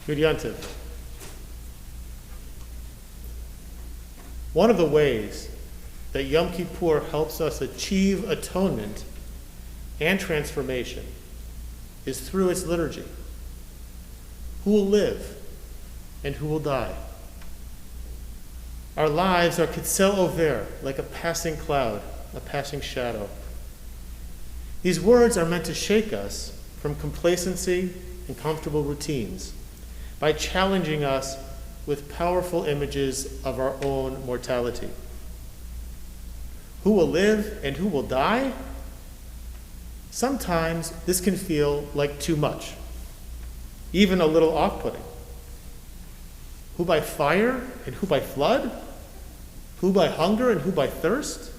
Good Yontiv. One of the ways that Yom Kippur helps us achieve atonement and transformation is through its liturgy. Who will live and who will die? Our lives are kitzel over, like a passing cloud, a passing shadow. These words are meant to shake us from complacency and comfortable routines by challenging us with powerful images of our own mortality. Who will live and who will die? Sometimes this can feel like too much, even a little off-putting. Who by fire and who by flood? Who by hunger and who by thirst?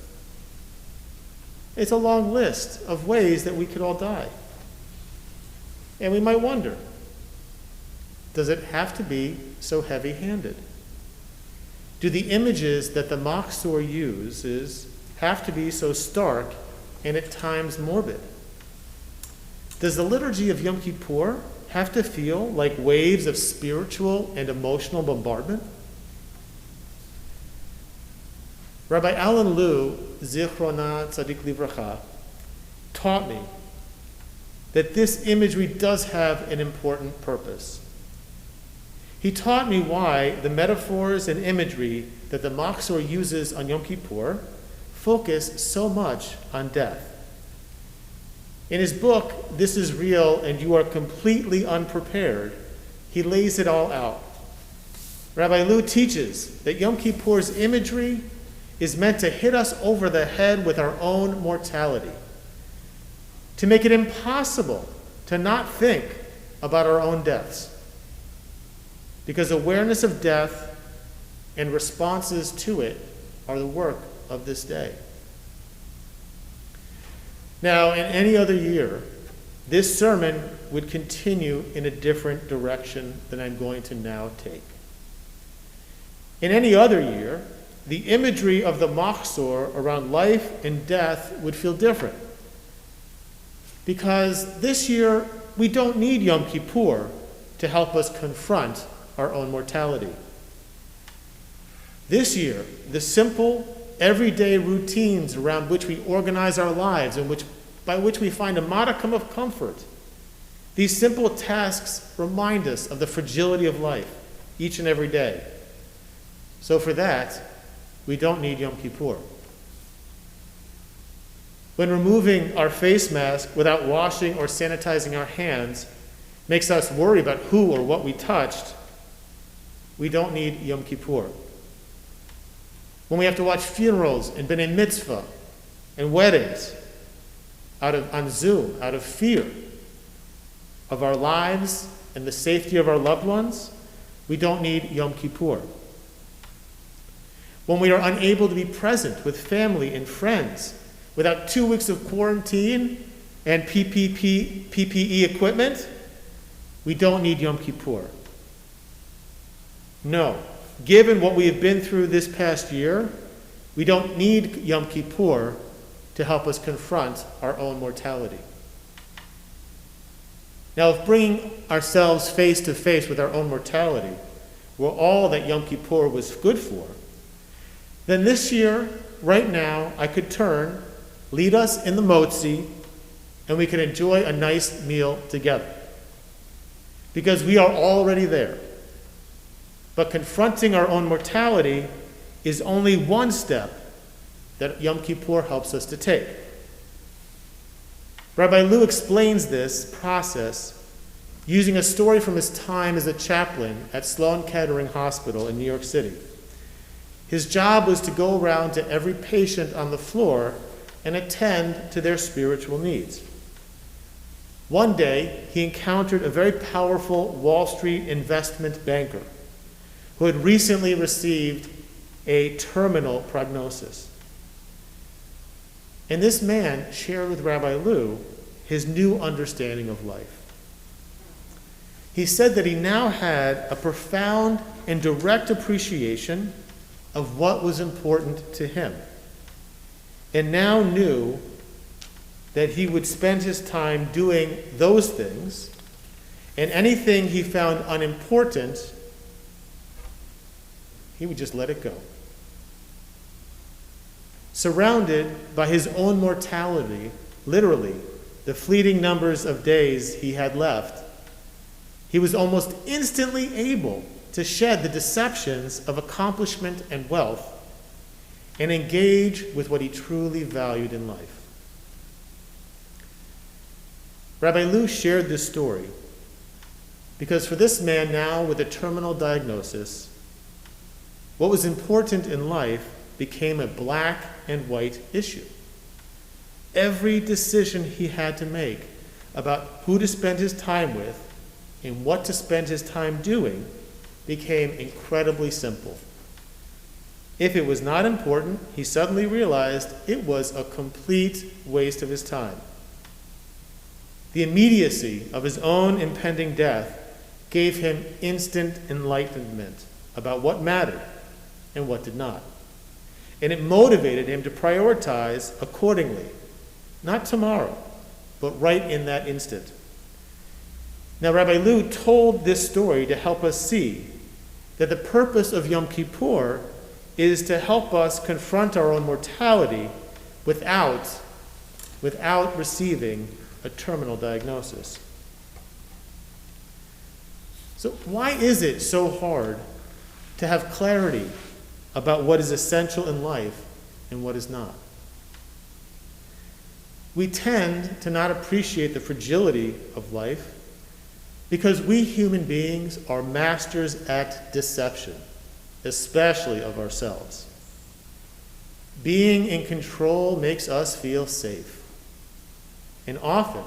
It's a long list of ways that we could all die. And we might wonder, does it have to be so heavy-handed? Do the images that the Machzor uses have to be so stark and at times morbid? Does the liturgy of Yom Kippur have to feel like waves of spiritual and emotional bombardment? Rabbi Alan Liu, Zichrona Tzadik Livracha, taught me that this imagery does have an important purpose. He taught me why the metaphors and imagery that the Machzor uses on Yom Kippur focus so much on death. In his book, This Is Real and You Are Completely Unprepared, he lays it all out. Rabbi Liu teaches that Yom Kippur's imagery is meant to hit us over the head with our own mortality, to make it impossible to not think about our own deaths. Because awareness of death and responses to it are the work of this day. Now, in any other year, this sermon would continue in a different direction than I'm going to now take. In any other year, the imagery of the Machzor around life and death would feel different. Because this year, we don't need Yom Kippur to help us confront our own mortality. This year, the simple, everyday routines around which we organize our lives and by which we find a modicum of comfort, these simple tasks remind us of the fragility of life each and every day. So for that, we don't need Yom Kippur. When removing our face mask without washing or sanitizing our hands makes us worry about who or what we touched, we don't need Yom Kippur. When we have to watch funerals and B'nai Mitzvah and weddings on Zoom out of fear of our lives and the safety of our loved ones, we don't need Yom Kippur. When we are unable to be present with family and friends without 2 weeks of quarantine and PPE equipment, we don't need Yom Kippur. No, given what we have been through this past year, we don't need Yom Kippur to help us confront our own mortality. Now, if bringing ourselves face to face with our own mortality were all that Yom Kippur was good for, then this year, right now, I could lead us in the motzi, and we could enjoy a nice meal together. Because we are already there. But confronting our own mortality is only one step that Yom Kippur helps us to take. Rabbi Liu explains this process using a story from his time as a chaplain at Sloan Kettering Hospital in New York City. His job was to go around to every patient on the floor and attend to their spiritual needs. One day, he encountered a very powerful Wall Street investment banker who had recently received a terminal prognosis. And this man shared with Rabbi Liu his new understanding of life. He said that he now had a profound and direct appreciation of what was important to him, and now knew that he would spend his time doing those things And anything he found unimportant, he would just let it go. Surrounded by his own mortality, literally, the fleeting numbers of days he had left, he was almost instantly able to shed the deceptions of accomplishment and wealth and engage with what he truly valued in life. Rabbi Lu shared this story because for this man now with a terminal diagnosis, what was important in life became a black and white issue. Every decision he had to make about who to spend his time with and what to spend his time doing became incredibly simple. If it was not important, he suddenly realized it was a complete waste of his time. The immediacy of his own impending death gave him instant enlightenment about what mattered and what did not. And it motivated him to prioritize accordingly, not tomorrow, but right in that instant. Now, Rabbi Lu told this story to help us see that the purpose of Yom Kippur is to help us confront our own mortality without receiving a terminal diagnosis. So why is it so hard to have clarity about what is essential in life and what is not? We tend to not appreciate the fragility of life because we human beings are masters at deception, especially of ourselves. Being in control makes us feel safe. And often,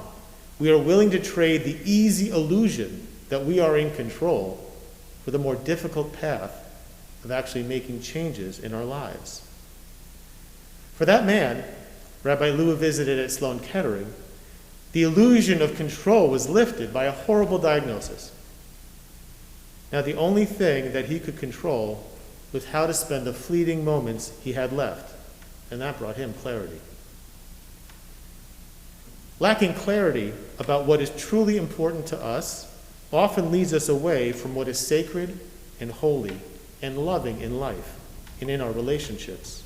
we are willing to trade the easy illusion that we are in control for the more difficult path of actually making changes in our lives. For that man, Rabbi Lu visited at Sloan Kettering, the illusion of control was lifted by a horrible diagnosis. Now, the only thing that he could control was how to spend the fleeting moments he had left, and that brought him clarity. Lacking clarity about what is truly important to us often leads us away from what is sacred and holy and loving in life and in our relationships.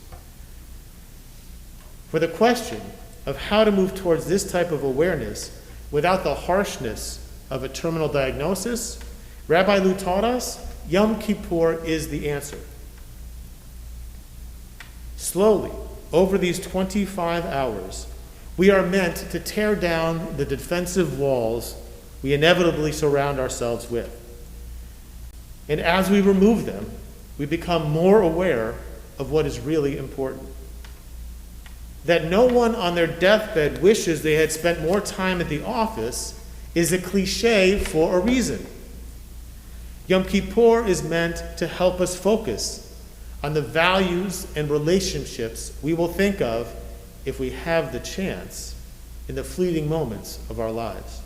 For the question of how to move towards this type of awareness without the harshness of a terminal diagnosis, Rabbi Lu taught us Yom Kippur is the answer. Slowly, over these 25 hours, we are meant to tear down the defensive walls we inevitably surround ourselves with. And as we remove them, we become more aware of what is really important. That no one on their deathbed wishes they had spent more time at the office is a cliche for a reason. Yom Kippur is meant to help us focus on the values and relationships we will think of if we have the chance in the fleeting moments of our lives.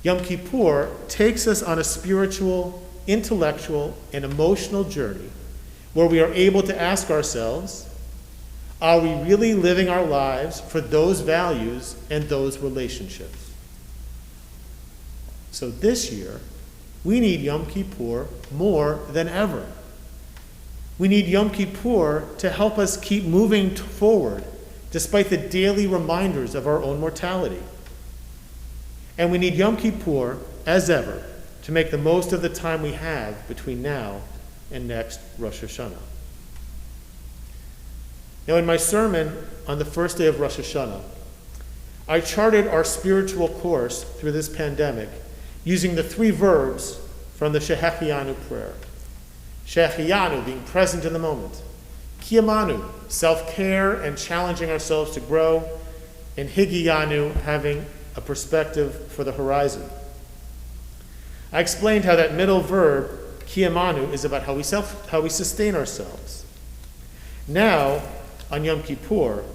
Yom Kippur takes us on a spiritual, intellectual, and emotional journey where we are able to ask ourselves, are we really living our lives for those values and those relationships? So this year, we need Yom Kippur more than ever. We need Yom Kippur to help us keep moving forward despite the daily reminders of our own mortality. And we need Yom Kippur, as ever, to make the most of the time we have between now and next Rosh Hashanah. Now, in my sermon on the first day of Rosh Hashanah, I charted our spiritual course through this pandemic using the 3 verbs from the Shehechianu prayer. Shehechianu, being present in the moment. Kiyamanu, self-care and challenging ourselves to grow. And Higiyanu, having a perspective for the horizon. I explained how that middle verb, Kiyamanu, is about how we sustain ourselves. Now, on Yom Kippur,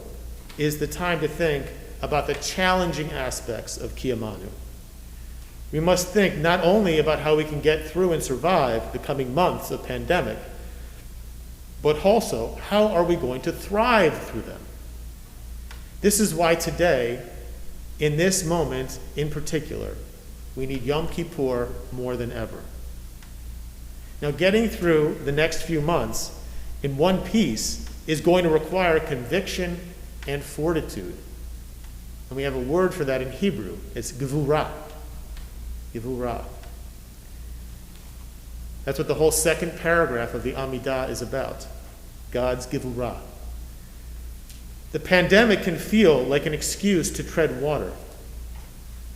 is the time to think about the challenging aspects of Kiyamanu. We must think not only about how we can get through and survive the coming months of pandemic, but also how are we going to thrive through them. This is why today, in this moment in particular, we need Yom Kippur more than ever. Now, getting through the next few months in one piece is going to require conviction and fortitude. And we have a word for that in Hebrew. It's gevurah. Gevurah. That's what the whole second paragraph of the Amidah is about. God's gevurah. The pandemic can feel like an excuse to tread water.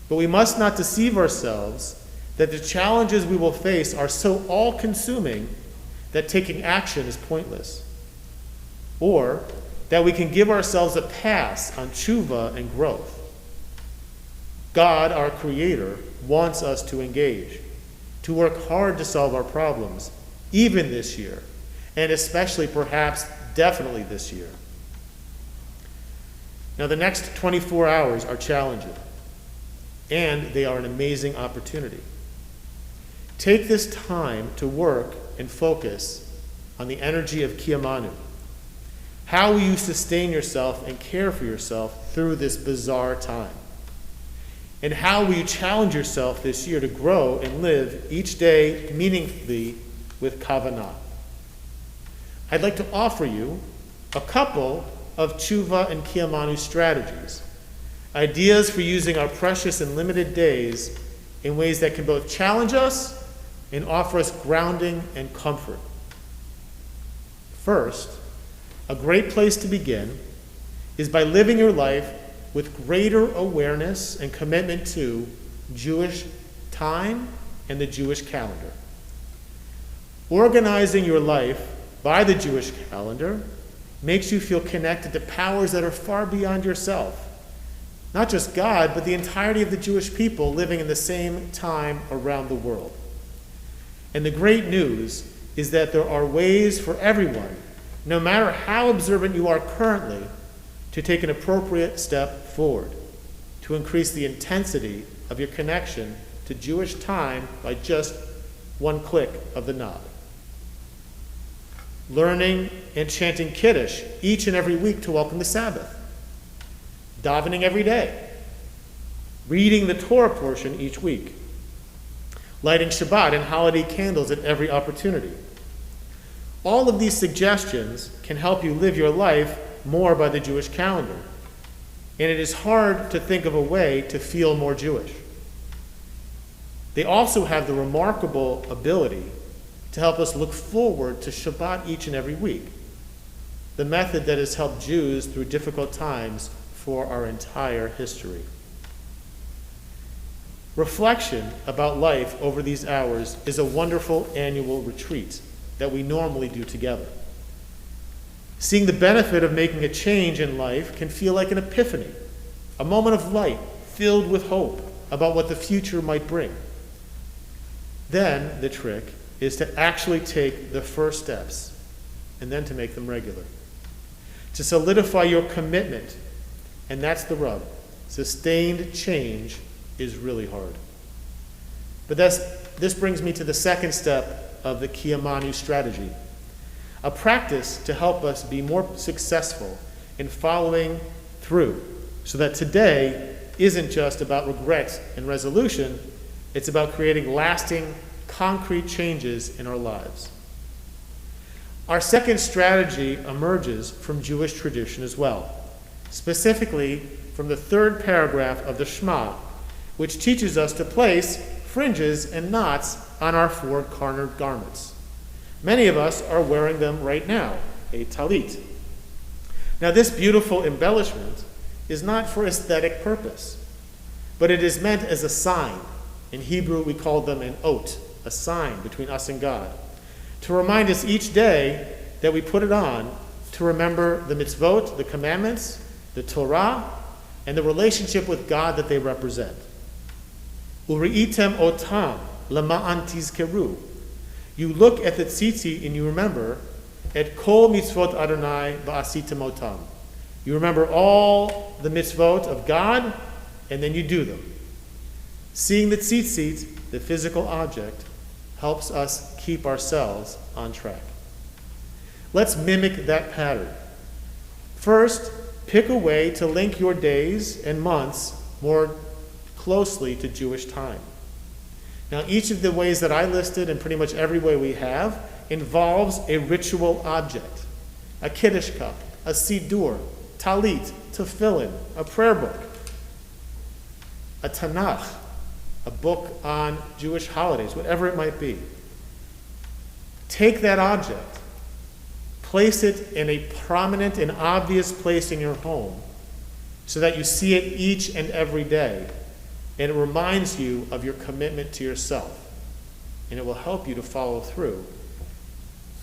But we must not deceive ourselves that the challenges we will face are so all-consuming that taking action is pointless. Or that we can give ourselves a pass on tshuva and growth. God, our Creator, wants us to engage, to work hard to solve our problems, even this year, and especially, perhaps, definitely this year. Now, the next 24 hours are challenging, and they are an amazing opportunity. Take this time to work and focus on the energy of Kiyamanu. How will you sustain yourself and care for yourself through this bizarre time? And how will you challenge yourself this year to grow and live each day meaningfully with kavanah? I'd like to offer you a couple of tshuva and kiyamanu strategies, ideas for using our precious and limited days in ways that can both challenge us and offer us grounding and comfort. First, a great place to begin is by living your life with greater awareness and commitment to Jewish time and the Jewish calendar. Organizing your life by the Jewish calendar makes you feel connected to powers that are far beyond yourself. Not just God, but the entirety of the Jewish people living in the same time around the world. And the great news is that there are ways for everyone, no matter how observant you are currently, to take an appropriate step forward, to increase the intensity of your connection to Jewish time by just one click of the knob. Learning and chanting Kiddush each and every week to welcome the Sabbath. Davening every day. Reading the Torah portion each week. Lighting Shabbat and holiday candles at every opportunity. All of these suggestions can help you live your life more by the Jewish calendar. And it is hard to think of a way to feel more Jewish. They also have the remarkable ability to help us look forward to Shabbat each and every week, the method that has helped Jews through difficult times for our entire history. Reflection about life over these hours is a wonderful annual retreat that we normally do together. Seeing the benefit of making a change in life can feel like an epiphany, a moment of light filled with hope about what the future might bring. Then the trick is to actually take the first steps and then to make them regular. To solidify your commitment, and that's the rub. Sustained change is really hard. But this brings me to the second step of the Kiyamanu strategy, a practice to help us be more successful in following through, so that today isn't just about regret and resolution, it's about creating lasting, concrete changes in our lives. Our second strategy emerges from Jewish tradition as well, specifically from the third paragraph of the Shema, which teaches us to place fringes and knots on our four-cornered garments. Many of us are wearing them right now, a talit. Now, this beautiful embellishment is not for aesthetic purpose, but it is meant as a sign. In Hebrew, we call them an ot, a sign between us and God, to remind us each day that we put it on to remember the mitzvot, the commandments, the Torah, and the relationship with God that they represent. Uri'item otam lama'an tizkeru. You look at the tzitzit and you remember at kol mitzvot Adonai va'asitem otam. You remember all the mitzvot of God, and then you do them. Seeing the tzitzit, the physical object, helps us keep ourselves on track. Let's mimic that pattern. First, pick a way to link your days and months more closely to Jewish time. Now, each of the ways that I listed, and pretty much every way we have, involves a ritual object. A Kiddush cup, a Siddur, Talit, Tefillin, a prayer book, a Tanakh, a book on Jewish holidays, whatever it might be. Take that object, place it in a prominent and obvious place in your home so that you see it each and every day, and it reminds you of your commitment to yourself, and it will help you to follow through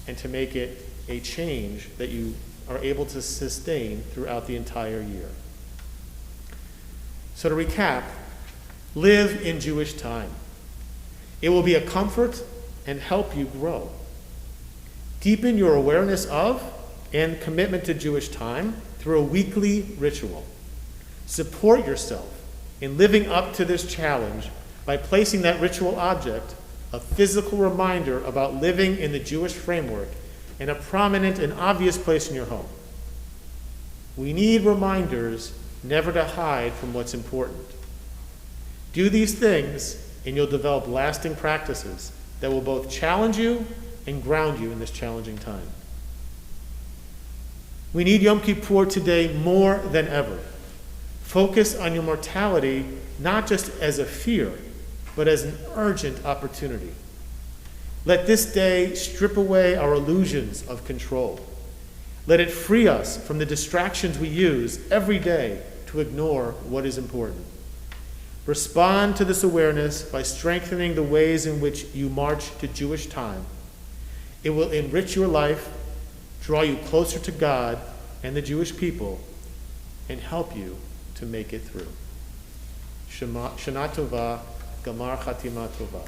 and to make it a change that you are able to sustain throughout the entire year. So to recap, live in Jewish time. It will be a comfort and help you grow. Deepen your awareness of and commitment to Jewish time through a weekly ritual. Support yourself in living up to this challenge by placing that ritual object, a physical reminder about living in the Jewish framework, in a prominent and obvious place in your home. We need reminders never to hide from what's important. Do these things, and you'll develop lasting practices that will both challenge you and ground you in this challenging time. We need Yom Kippur today more than ever. Focus on your mortality not just as a fear, but as an urgent opportunity. Let this day strip away our illusions of control. Let it free us from the distractions we use every day to ignore what is important. Respond to this awareness by strengthening the ways in which you march to Jewish time. It will enrich your life, draw you closer to God and the Jewish people, and help you to make it through. Shana Tova, Gamar Chatima Tova.